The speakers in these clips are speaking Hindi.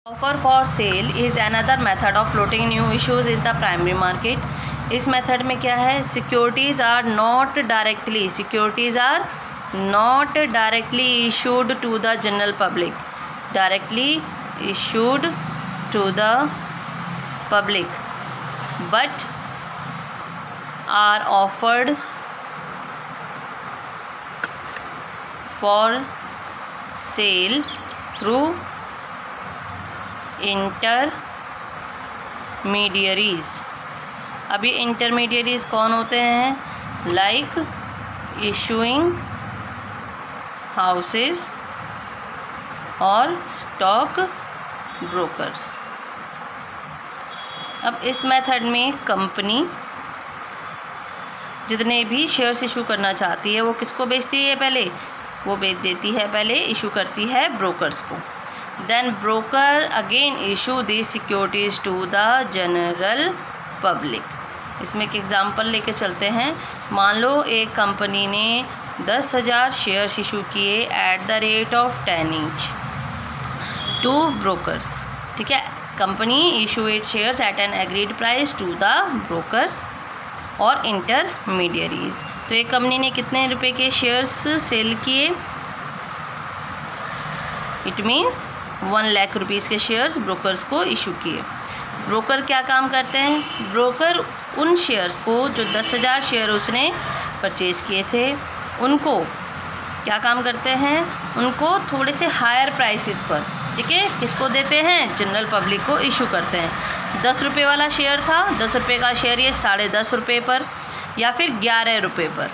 Offer for sale is another method of floating new issues in the primary market. इस मेथड में क्या है, securities are not directly issued to the general public, but are offered for sale through intermediaries. अब ये इंटरमीडियरीज कौन होते हैं? लाइक इशूइंग हाउसेस और स्टॉक ब्रोकर्स। अब इस मेथड में कंपनी जितने भी शेयर्स इशू करना चाहती है वो किसको बेचती है? पहले वो बेच देती है, पहले इशू करती है ब्रोकर्स को। Then broker again issue the securities to the general public. इसमें एक एग्ज़ाम्पल लेके चलते हैं। मान लो एक कंपनी ने 10,000 शेयर्स इशू किए at the rate of 10 each to brokers. ठीक है, company issue it shares at an agreed price to the brokers और इंटरमीडियरीज। तो एक कंपनी ने कितने रुपए के शेयर्स सेल किए? इट मीन्स 1 लाख रुपीज़ के शेयर्स ब्रोकर्स को इशू किए। ब्रोकर क्या काम करते हैं? ब्रोकर उन शेयर्स को जो 10,000 शेयर उसने परचेज़ किए थे उनको क्या काम करते हैं? उनको थोड़े से हायर प्राइसेस पर, ठीक है, किसको देते हैं? जनरल पब्लिक को इशू करते हैं। 10 रुपये वाला शेयर था, 10 रुपये का शेयर ये 10.5 रुपये पर या फिर 11 रुपये पर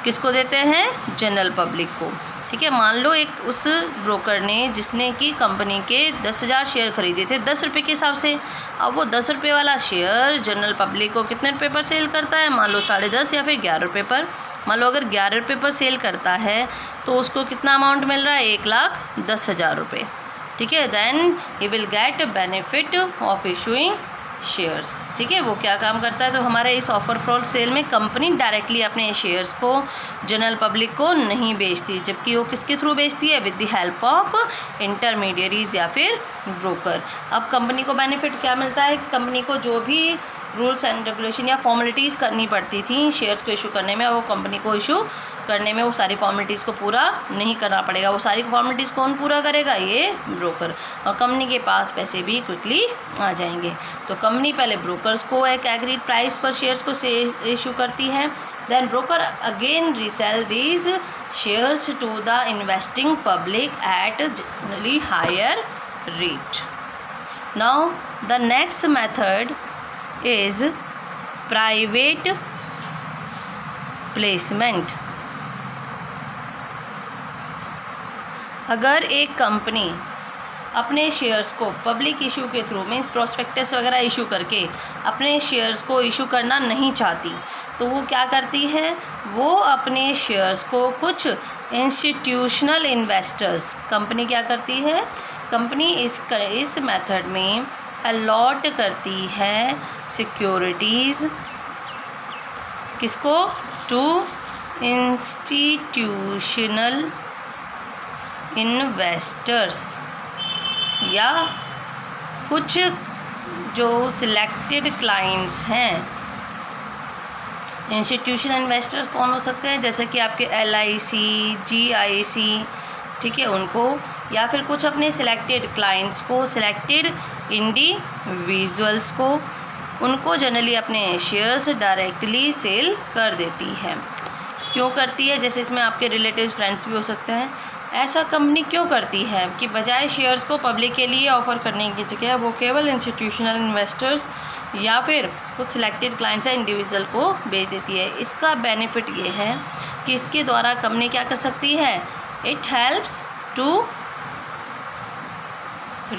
किसको देते हैं? जनरल पब्लिक को। ठीक है, मान लो एक उस ब्रोकर ने जिसने कि कंपनी के 10,000 शेयर खरीदे थे 10 रुपये के हिसाब से, अब वो 10 रुपये वाला शेयर जनरल पब्लिक को कितने रुपये पर सेल करता है? मान लो 10.5 या फिर 11 रुपये पर। मान लो अगर 11 रुपये पर सेल करता है तो उसको कितना अमाउंट मिल रहा है? 1,10,000 रुपये। ठीक है, then he will get benefit of issuing shares. ठीक है, वो क्या काम करता है? तो हमारे इस ऑफर फॉर सेल में कंपनी डायरेक्टली अपने शेयर्स को जनरल पब्लिक को नहीं बेचती, जबकि वो किसके थ्रू बेचती है? With the help of intermediaries या फिर ब्रोकर। अब कंपनी को बेनिफिट क्या मिलता है? कंपनी को जो भी रूल्स एंड रेगुलेशन या फॉर्मेलिटीज़ करनी पड़ती थी शेयर्स को इशू करने में, वो कंपनी को इशू करने में वो सारी फॉर्मेलिटीज़ को पूरा नहीं करना पड़ेगा। वो सारी फॉर्मेलिटीज़ कौन पूरा करेगा? ये ब्रोकर। और कंपनी के पास पैसे भी क्विकली आ जाएंगे। तो कंपनी पहले ब्रोकर्स को एक एग्रीड प्राइस पर शेयर्स को इशू करती है, then broker again resale these shares to the investing public at generally higher rate. Now the next method is private placement। अगर एक कंपनी अपने शेयर्स को पब्लिक इशू के थ्रू मीन्स प्रोस्पेक्टस वगैरह इशू करके अपने शेयर्स को इशू करना नहीं चाहती तो वो क्या करती है? वो अपने शेयर्स को कुछ इंस्टीट्यूशनल इन्वेस्टर्स, कंपनी क्या करती है? कंपनी इस मेथड में अलॉट करती है सिक्योरिटीज़ किसको? टू इंस्टीट्यूशनल इन्वेस्टर्स या कुछ जो सिलेक्टेड क्लाइंट्स हैं। इंस्टीट्यूशनल इन्वेस्टर्स कौन हो सकते हैं? जैसे कि आपके LIC, GIC, ठीक है, उनको, या फिर कुछ अपने सिलेक्टेड क्लाइंट्स को, सिलेक्टेड इंडिविजुअल्स को, उनको जनरली अपने शेयर्स डायरेक्टली सेल कर देती है। क्यों करती है? जैसे इसमें आपके रिलेटिव्स, फ्रेंड्स भी हो सकते हैं। ऐसा कंपनी क्यों करती है कि बजाय शेयर्स को पब्लिक के लिए ऑफ़र करने की जगह वो केवल इंस्टीट्यूशनल इन्वेस्टर्स या फिर कुछ सिलेक्टेड क्लाइंट्स या इंडिविजुअल को बेच देती है। इसका बेनिफिट ये है कि इसके द्वारा कंपनी क्या कर सकती है? It helps to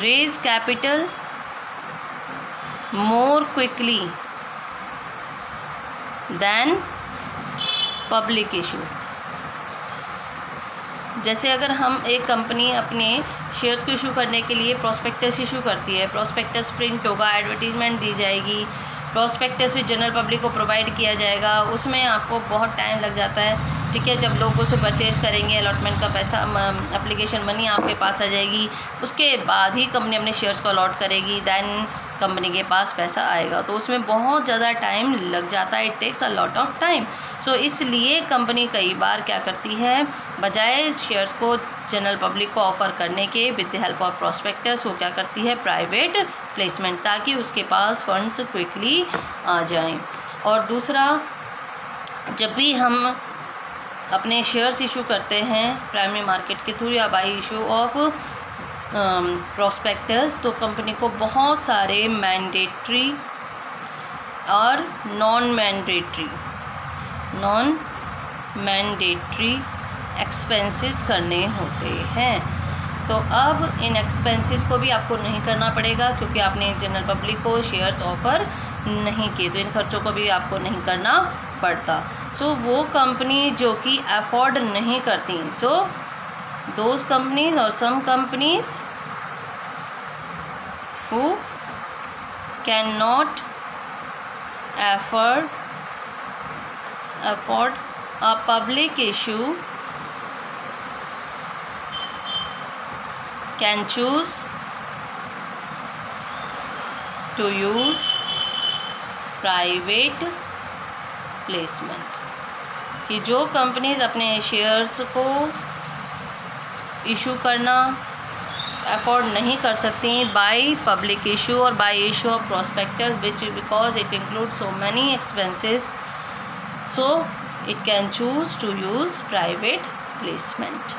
raise capital more quickly than public issue। जैसे अगर हम एक कंपनी अपने शेयर्स को इशू करने के लिए प्रोस्पेक्टस इशू करती है, प्रोस्पेक्टस प्रिंट होगा, एडवर्टीजमेंट दी जाएगी, प्रोस्पेक्टस भी जनरल पब्लिक को प्रोवाइड किया जाएगा, उसमें आपको बहुत टाइम लग जाता है, ठीक है। जब लोग उसे परचेज़ करेंगे, अलॉटमेंट का पैसा, एप्लीकेशन मनी आपके पास आ जाएगी, उसके बाद ही कंपनी अपने शेयर्स को अलॉट करेगी, दैन कंपनी के पास पैसा आएगा। तो उसमें बहुत ज़्यादा टाइम लग जाता है, it takes a lot of time. So इसलिए कंपनी कई बार क्या करती है, बजाय शेयर्स को जनरल पब्लिक को ऑफ़र करने के with the help of prospectus, वो क्या करती है, प्राइवेट प्लेसमेंट, ताकि उसके पास फंड्स क्विकली आ जाएं। और दूसरा, जब भी हम अपने शेयर्स इशू करते हैं प्राइमरी मार्केट के थ्रू या बाय इशू ऑफ प्रोस्पेक्टस, तो कंपनी को बहुत सारे मैंडेटरी और नॉन मैंडेटरी एक्सपेंसेस करने होते हैं। तो अब इन एक्सपेंसेस को भी आपको नहीं करना पड़ेगा, क्योंकि आपने जनरल पब्लिक को शेयर्स ऑफ़र नहीं किए, तो इन खर्चों को भी आपको नहीं करना पड़ता। सो वो कंपनी जो कि अफोर्ड नहीं करती, सो दोज कंपनीज और some companies who can not afford a public issue can choose to use private placement, कि जो कंपनीज अपने शेयर्स को इशू करना अफोर्ड नहीं कर सकती बाय पब्लिक इशू और by issue of prospectus, which because it include so many expenses, so it can choose to use private placement.